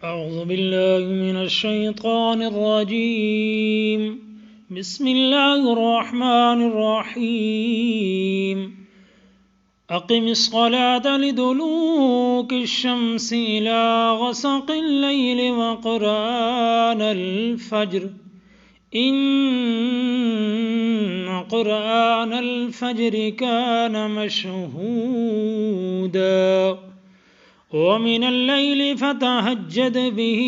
أعوذ بالله من الشيطان الرجيم. بسم الله الرحمن الرحيم. أقم الصلاة لدلوك الشمس إلى غسق الليل وقرآن الفجر إن قرآن الفجر كان مشهودا ومن الليل فتهجد به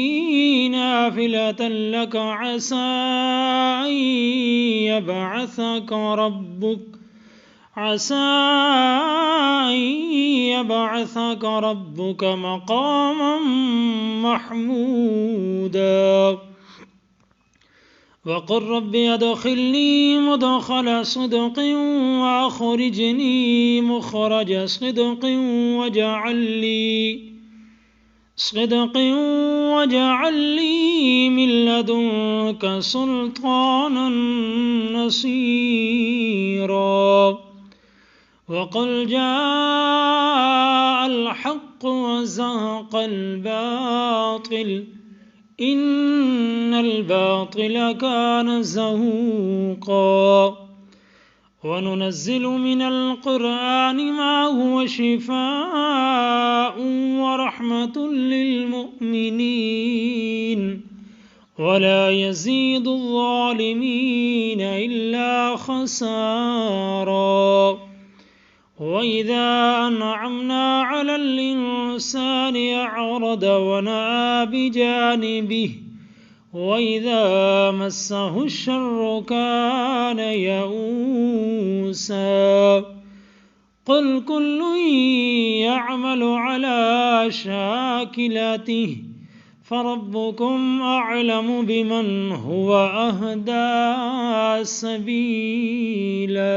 نافلة لك عسى أن يبعثك ربك مقاما محمودا وقل رب أدخلني مدخل صدق وأخرجني مخرج صدق واجعل لي من لدنك سلطانا نصيرا وقل جاء الحق وزهق الباطل إن الباطل كان زهوقا وننزل من القرآن ما هو شفاء ورحمة للمؤمنين ولا يزيد الظالمين إلا خسارا وإذا أنعمنا على الإنسان أعرض ونأى بجانبه وإذا مسه الشر كان يئوسا قل كل يعمل على شاكلته فربكم أعلم بمن هو أهدى سبيلا